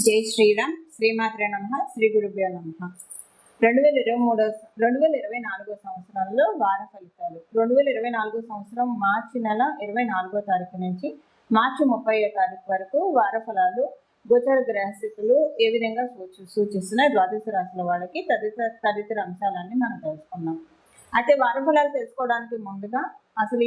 జై శ్రీరామ్. శ్రీమాత్రే నమః. శ్రీ గురుభ్యో నమః. 2024 సంవత్సరంలో వార ఫలితాలు. 2024 సంవత్సరం మార్చి నెల 24వ తారీఖు నుంచి మార్చి 30వ తారీఖు వరకు వార ఫలాలు గోచర గ్రహస్థితులు ఏ విధంగా సూచిస్తున్నాయి ద్వాదశ రాశుల వాళ్ళకి తదితర అంశాలన్నీ మనం తెలుసుకున్నాం. అయితే వార ఫలాలు తెలుసుకోవడానికి ముందుగా అసలు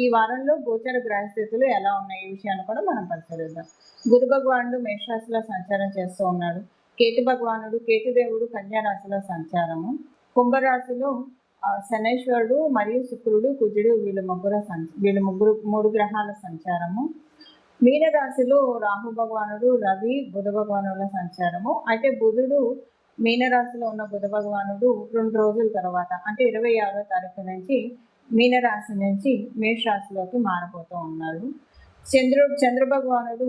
ఈ వారంలో గోచర గ్రహస్థితులు ఎలా ఉన్నాయి ఈ విషయాన్ని కూడా మనం పరిశీలిద్దాం. గురు భగవానుడు మేషరాశిలో సంచారం చేస్తూ ఉన్నాడు. కేతుదేవుడు కన్యా రాశిలో సంచారము. కుంభరాశిలో శనైశ్వరుడు మరియు శుక్రుడు కుజుడు వీళ్ళ మూడు గ్రహాల సంచారము. మీనరాశిలో రాహు భగవానుడు రవి బుధ భగవానుల సంచారము. అయితే బుధుడు మీనరాశిలో ఉన్న బుధ భగవానుడు 2 రోజుల తర్వాత అంటే 26వ తారీఖు నుంచి మీనరాశి నుంచి మేషరాశిలోకి మారబోతూ ఉన్నాడు. చంద్ర భగవానుడు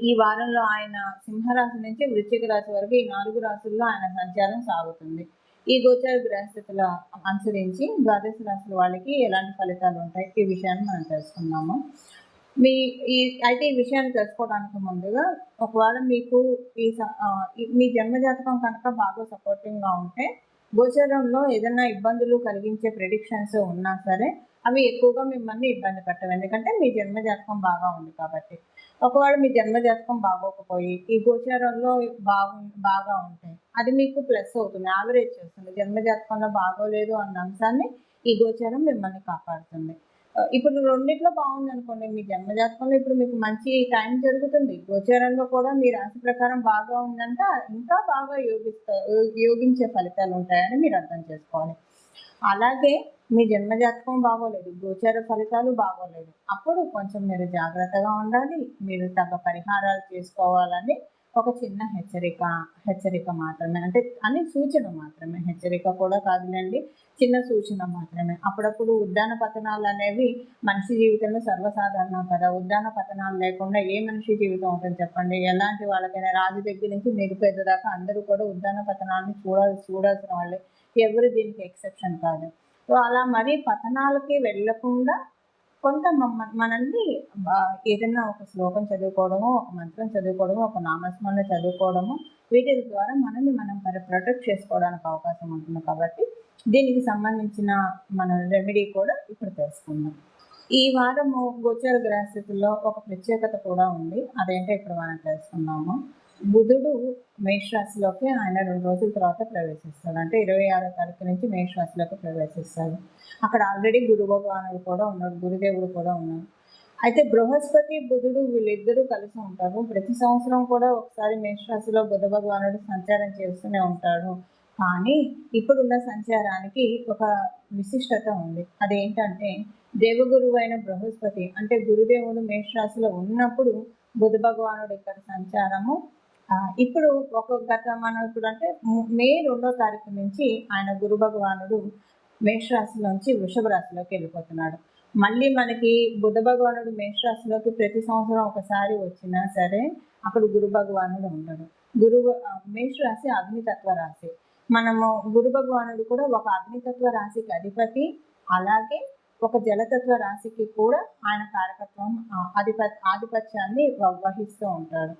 ఈ వారంలో ఆయన సింహరాశి నుంచి వృశ్చిక రాశి వరకు ఈ 4 రాశుల్లో ఆయన సంచారం సాగుతుంది. ఈ గోచర గ్రహస్థితుల అనుసరించి ద్వాదశ రాశుల వాళ్ళకి ఎలాంటి ఫలితాలు ఉంటాయి ఈ విషయాన్ని మనం తెలుసుకున్నాము. అయితే ఈ విషయాన్ని తెలుసుకోవడానికి ముందుగా ఒకవేళ మీకు మీ జన్మజాతకం కనుక బాగా సపోర్టింగ్గా ఉంటే గోచరంలో ఏదైనా ఇబ్బందులు కలిగించే ప్రెడిక్షన్స్ ఉన్నా సరే అవి ఎక్కువగా మిమ్మల్ని ఇబ్బంది పెట్టవు, ఎందుకంటే మీ జన్మజాతకం బాగా ఉంది కాబట్టి. ఒకవేళ మీ జన్మజాతకం బాగోకపోయి ఈ గోచారంలో బాగా ఉంటాయి, అది మీకు ప్లస్ అవుతుంది, యావరేజ్ చేస్తుంది. జన్మజాతకంలో బాగోలేదు అన్న అంశాన్ని ఈ గోచారం మిమ్మల్ని కాపాడుతుంది. ఇప్పుడు రెండిట్లో బాగుంది అనుకోండి, మీ జన్మజాతకంలో ఇప్పుడు మీకు మంచి టైం జరుగుతుంది, గోచారంలో కూడా మీ రాశి ప్రకారం బాగా ఉందంటే ఇంకా బాగా యోగించే ఫలితాలు ఉంటాయని మీరు అర్థం చేసుకోవాలి. అలాగే మీ జన్మజాతకం బాగోలేదు, గోచార ఫలితాలు బాగోలేదు, అప్పుడు కొంచెం మీరు జాగ్రత్తగా ఉండాలి. మీరు తగ్గ పరిహారాలు చేసుకోవాలని ఒక చిన్న హెచ్చరిక మాత్రమే, అంటే అని సూచన మాత్రమే, హెచ్చరిక కూడా కాదులేండి, చిన్న సూచన మాత్రమే. అప్పుడప్పుడు ఉద్దాన పతనాలు అనేవి మనిషి జీవితంలో సర్వసాధారణం కదా. ఉద్దాన పతనాలు లేకుండా ఏ మనిషి జీవితం ఉంటుంది చెప్పండి? ఎలాంటి వాళ్ళకైనా రాజు దగ్గర నుంచి నిరుపేద దాకా అందరూ కూడా ఉద్దాన పతనాన్ని చూడాల్సిన వాళ్ళే, ఎవరు దీనికి ఎక్సెప్షన్ కాదు. సో అలా మరీ పతనాలకి వెళ్ళకుండా కొంత మనల్ని ఏదైనా ఒక శ్లోకం చదువుకోవడము, ఒక మంత్రం చదువుకోవడము, ఒక నామస్మరణ చదువుకోవడము, వీటి ద్వారా మనల్ని మనం ప్రొటెక్ట్ చేసుకోవడానికి అవకాశం ఉంటుంది. కాబట్టి దీనికి సంబంధించిన మన రెమెడీ కూడా ఇప్పుడు తెలుసుకుందాం. ఈ వారము గోచర గ్రహస్థితుల్లో ఒక ప్రత్యేకత కూడా ఉంది, అదేంటో ఇప్పుడు మనం తెలుసుకున్నాము. బుధుడు మేషరాశిలోకి ఆయన 2 రోజుల తర్వాత ప్రవేశిస్తాడు, అంటే 26వ తారీఖు నుంచి మేషరాశిలోకి ప్రవేశిస్తాడు. అక్కడ ఆల్రెడీ గురు భగవానుడు కూడా ఉన్నాడు, గురుదేవుడు కూడా ఉన్నాడు. అయితే బృహస్పతి బుధుడు వీళ్ళిద్దరూ కలిసి ఉంటారు. ప్రతి సంవత్సరం కూడా ఒకసారి మేషరాశిలో బుధ భగవానుడు సంచారం చేస్తూనే ఉంటాడు. కానీ ఇప్పుడున్న సంచారానికి ఒక విశిష్టత ఉంది. అదేంటంటే దేవగురువు అయిన బృహస్పతి అంటే గురుదేవుడు మేషరాశిలో ఉన్నప్పుడు బుధ భగవానుడు ఇక్కడ సంచారము. ఇప్పుడు మనం ఇప్పుడు అంటే మే 2వ తారీఖు నుంచి ఆయన గురు భగవానుడు మేషరాశిలోంచి వృషభ రాశిలోకి వెళ్ళిపోతున్నాడు. మళ్ళీ మనకి బుధ భగవానుడు మేషరాశిలోకి ప్రతి సంవత్సరం ఒకసారి వచ్చినా సరే అప్పుడు గురు భగవానుడు ఉండడు. మేషరాశి అగ్నితత్వ రాశి. మనము గురు భగవానుడు కూడా ఒక అగ్నితత్వ రాశికి అధిపతి, అలాగే ఒక జలతత్వ రాశికి కూడా ఆయన కారకత్వం ఆధిపత్యాన్ని వహిస్తూ ఉంటాడు.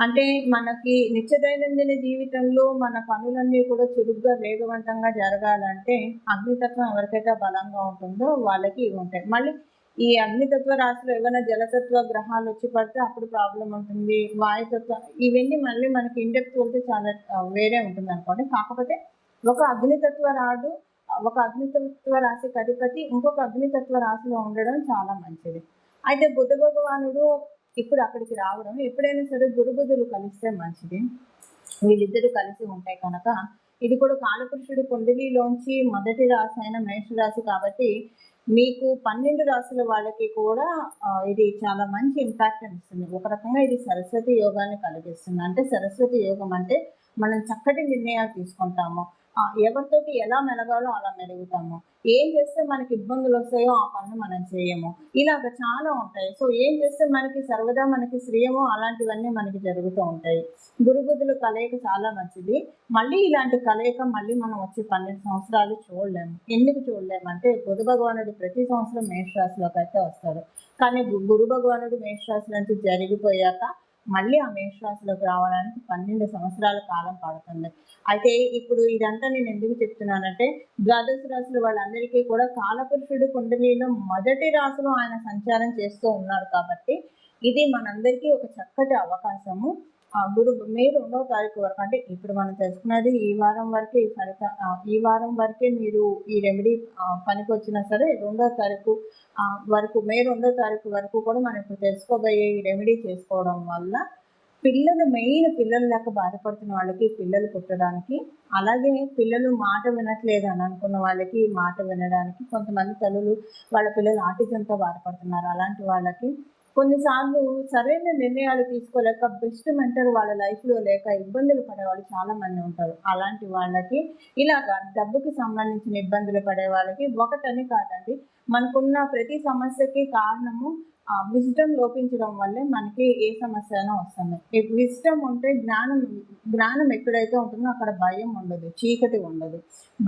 అంటే మనకి నిత్య దైనందిన జీవితంలో మన పనులన్నీ కూడా చురుగ్గా వేగవంతంగా జరగాలంటే అగ్నితత్వం ఎవరికైతే బలంగా ఉంటుందో వాళ్ళకి ఇవి ఉంటాయి. మళ్ళీ ఈ అగ్నితత్వ రాశిలో ఏమైనా జలతత్వ గ్రహాలు వచ్చి పడితే అప్పుడు ప్రాబ్లం ఉంటుంది. వాయుతత్వ ఇవన్నీ మళ్ళీ మనకి ఇండెప్త్ వెళ్తే చాలా వేరే ఉంటుంది అనుకోండి. కాకపోతే ఒక అగ్నితత్వ రాశికి అధిపతి ఇంకొక అగ్నితత్వ రాశిలో ఉండడం చాలా మంచిది. అయితే బుధ భగవానుడు ఇప్పుడు అక్కడికి రావడం, ఎప్పుడైనా సరే గురు బుధులు కలిస్తే మంచిది. వీళ్ళిద్దరూ కలిసి ఉంటాయి కనుక ఇది కూడా కాలపురుషుడి కుండలిలోంచి మొదటి రాశి అయిన మేషరాశి కాబట్టి మీకు 12 రాశుల వాళ్ళకి కూడా ఇది చాలా మంచి ఇంపాక్ట్ ఇస్తుంది. ఒక రకంగా ఇది సరస్వతి యోగాన్ని కలిగిస్తుంది. అంటే సరస్వతి యోగం అంటే మనం చక్కటి నిర్ణయాలు తీసుకుంటాము, ఎవరితోటి ఎలా మెలగాలో అలా మెలుగుతాము, ఏం చేస్తే మనకి ఇబ్బందులు వస్తాయో ఆ పనులు మనం చేయము, ఇలాగ చాలా ఉంటాయి. సో ఏం చేస్తే మనకి సర్వదా మనకి శ్రేయమో అలాంటివన్నీ మనకి జరుగుతూ ఉంటాయి. గురుబుద్ధుల కలయిక చాలా మంచిది. మళ్ళీ ఇలాంటి కలయిక మళ్ళీ మనం వచ్చి 12 సంవత్సరాలు చూడలేము. ఎందుకు చూడలేము అంటే బుధ భగవానుడు ప్రతి సంవత్సరం మేషరాశిలోకి అయితే వస్తాడు. కానీ గురు భగవానుడు మేషరాశి నుంచి జరిగిపోయాక మళ్ళీ ఆ మేషరాశిలోకి రావడానికి 12 సంవత్సరాల కాలం పడుతుంది. అయితే ఇప్పుడు ఇదంతా నేను ఎందుకు చెప్తున్నానంటే, ద్వాదశ రాశుల వాళ్ళందరికీ కూడా కాలపురుషుడు కుండలిలో మొదటి రాశిలో ఆయన సంచారం చేస్తూ ఉన్నాడు కాబట్టి, ఇది మనందరికీ ఒక చక్కటి అవకాశము. మే 2వ తారీఖు వరకు, అంటే ఇప్పుడు మనం తెలుసుకున్నది ఈ వారం వరకే, ఈ వారం వరకే మీరు ఈ రెమెడీ పనికొచ్చినా సరే, 2వ తారీఖు వరకు, మే 2వ తారీఖు వరకు కూడా మనం ఇప్పుడు తెలుసుకోబోయే ఈ రెమెడీ చేసుకోవడం వల్ల పిల్లలు లేక బాధపడుతున్న వాళ్ళకి పిల్లలు పుట్టడానికి, అలాగే పిల్లలు మాట వినట్లేదు అని అనుకున్న వాళ్ళకి మాట వినడానికి, కొంతమంది తల్లులు వాళ్ళ పిల్లలు ఆటిజంతో బాధపడుతున్నారు, అలాంటి వాళ్ళకి కొన్నిసార్లు సరైన నిర్ణయాలు తీసుకోలేక బెస్ట్ మెంటర్ వాళ్ళ లైఫ్లో లేక ఇబ్బందులు పడేవాళ్ళు చాలా మంది ఉంటారు. అలాంటి వాళ్ళకి ఇలాగా డబ్బుకి సంబంధించిన ఇబ్బందులు పడే వాళ్ళకి ఒకటని కాదండి, మనకున్న ప్రతి సమస్యకి కారణము విజ్డమ్ లోపించడం వల్లే మనకి ఏ సమస్య అయినా వస్తుంది. ఈ విజ్డమ్ ఉంటే జ్ఞానం ఎక్కడైతే ఉంటుందో అక్కడ భయం ఉండదు, చీకటి ఉండదు.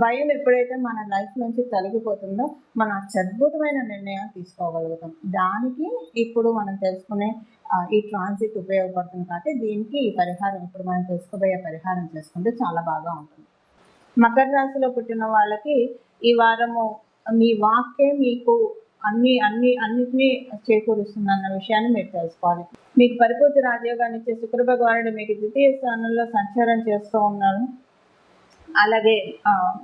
భయం ఎప్పుడైతే మన లైఫ్ నుంచి తొలగిపోతుందో మనం అత్యద్భుతమైన నిర్ణయాలు తీసుకోగలుగుతాం. దానికి ఇప్పుడు మనం తెలుసుకునే ఈ ట్రాన్సిట్ ఉపయోగపడుతుంది కాబట్టి దీనికి ఈ పరిహారం, ఇప్పుడు మనం తెలుసుకోబోయే పరిహారం చేసుకుంటే చాలా బాగా ఉంటుంది. మకర రాశిలో పుట్టిన వాళ్ళకి ఈ వారము మీ వాక్కే మీకు అన్నిటినీ చేకూరుస్తుందన్న విషయాన్ని మీరు తెలుసుకోవాలి. మీకు పరిపూర్తి రాజయోగాన్ని ఇచ్చే శుక్ర భగవానుడు మీకు ద్వితీయ స్థానంలో సంచారం చేస్తూ ఉన్నారు. అలాగే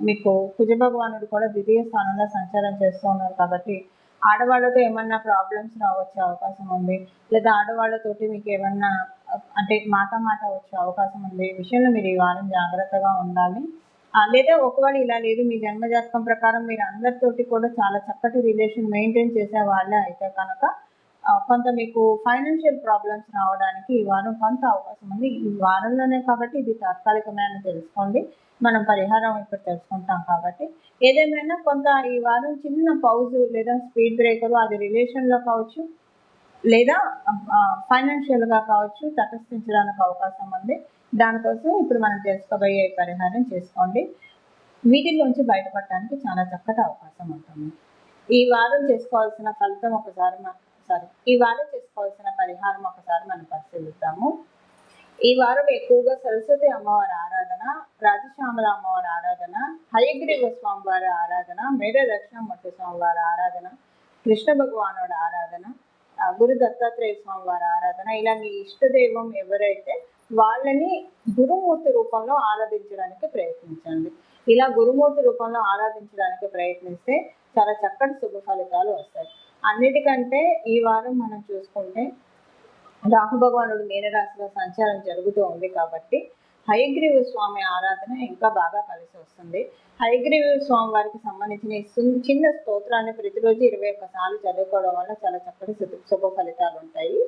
మీకు కుజ భగవానుడు కూడా ద్వితీయ స్థానంలో సంచారం చేస్తూ ఉన్నారు కాబట్టి ఆడవాళ్ళతో ఏమన్నా ప్రాబ్లమ్స్ రావచ్చే అవకాశం ఉంది, లేదా ఆడవాళ్ళతోటి మీకు ఏమన్నా అంటే మాట వచ్చే అవకాశం ఉంది. ఈ విషయంలో మీరు ఈ వారం జాగ్రత్తగా ఉండాలి. లేదా ఒకవేళ ఇలా లేదు, మీ జన్మజాతకం ప్రకారం మీరు అందరితోటి కూడా చాలా చక్కటి రిలేషన్ మెయింటైన్ చేసే వాళ్ళే అయితే కనుక కొంత మీకు ఫైనాన్షియల్ ప్రాబ్లమ్స్ రావడానికి ఈ వారం కొంత అవకాశం ఉంది. ఈ వారంలోనే కాబట్టి ఇది తాత్కాలికమైన తెలుసుకోండి, మనం పరిహారం ఇప్పుడు తెలుసుకుంటాం కాబట్టి. ఏదేమైనా కొంత ఈ వారం చిన్న పౌజు లేదా స్పీడ్ బ్రేకరు, అది రిలేషన్లో కావచ్చు లేదా ఫైనాన్షియల్గా కావచ్చు, తటస్థించడానికి అవకాశం ఉంది. దానికోసం ఇప్పుడు మనం తెలుసుకోబోయే పరిహారం చేసుకోండి. వీటిలోంచి బయటపడటానికి చాలా చక్కటి అవకాశం ఉంటుంది. ఈ వారం చేసుకోవాల్సిన పరిహారం ఒకసారి మనం పరిశీలిద్దాము. ఈ వారం ఎక్కువగా సరస్వతి అమ్మవారి ఆరాధన, రాజశ్యామల అమ్మవారి ఆరాధన, హయగ్రీవ స్వామివారి ఆరాధన, మేడ దక్షిణామూర్తి స్వామివారి ఆరాధన, కృష్ణ భగవానుడి ఆరాధన, గురు దత్తాత్రేయ స్వామివారి ఆరాధన, ఇలా మీ ఇష్టదైవం ఎవరైతే వాళ్ళని గురుమూర్తి రూపంలో ఆరాధించడానికి ప్రయత్నించండి. ఇలా గురుమూర్తి రూపంలో ఆరాధించడానికి ప్రయత్నిస్తే చాలా చక్కటి శుభ ఫలితాలు వస్తాయి. అన్నిటికంటే ఈ వారం మనం చూసుకుంటే రాహు భగవానుడు మీనరాశిలో సంచారం జరుగుతూ ఉంది కాబట్టి హయగ్రీవ స్వామి ఆరాధన ఇంకా బాగా కలిసి వస్తుంది. హయగ్రీవ స్వామి వారికి సంబంధించిన చిన్న స్తోత్రాన్ని ప్రతిరోజు 21 సార్లు చదువుకోవడం వల్ల చాలా చక్కటి శుభ ఫలితాలు ఉంటాయి.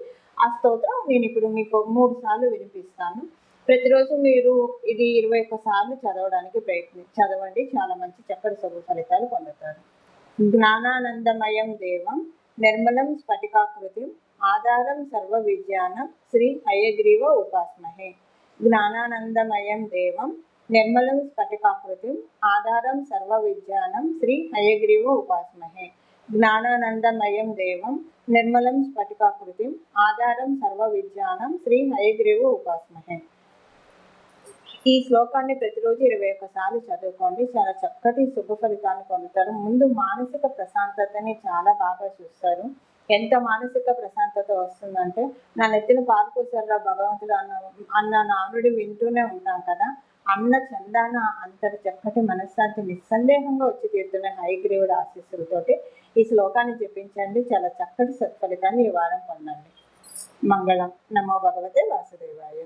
ఆ స్తోత్రం నేను ఇప్పుడు మీకు 3 సార్లు వినిపిస్తాను. ప్రతిరోజు మీరు ఇది 21 సార్లు చదవడానికి చదవండి, చాలా మంచి చక్కటి శుభ ఫలితాలు పొందుతారు. జ్ఞానానందమయం దేవం నిర్మలం స్ఫటికాకృతిం ఆధారం సర్వ విజ్ఞానం శ్రీ హయగ్రీవ ఉపాస్మహే. జ్ఞానానందమయం దేవం నిర్మలం స్ఫటికాకృతిం ఆధారం సర్వ విజ్ఞానం శ్రీ హయగ్రీవ ఉపాస్మహే. జ్ఞానానందమయం దేవం నిర్మలం స్ఫటికాకృతిం ఆధారం సర్వ విజ్ఞానం శ్రీ హయగ్రీవ ఉపాస్మహే. ఈ శ్లోకాన్ని ప్రతిరోజు 21 సార్లు చదువుకోండి, చాలా చక్కటి శుభ ఫలితాన్ని పొందుతారు. ముందు మానసిక ప్రశాంతతని చాలా బాగా చూస్తారు. ఎంత మానసిక ప్రశాంతత వస్తుందంటే, నా నెత్తిన పాలు పోసారురా భగవంతుడు అన్న నానుడి వింటూనే ఉంటాం కదా, అన్న చందాన అంతటి చక్కటి మనశ్శాంతి నిస్సందేహంగా వచ్చి తీరుతున్న హయగ్రీవుడి ఆశీస్సులతోటి ఈ శ్లోకాన్ని జపించండి, చాలా చక్కటి సత్ఫలితాన్ని ఈ వారం పొందండి. మంగళం. నమో భగవతే వాసుదేవాయ.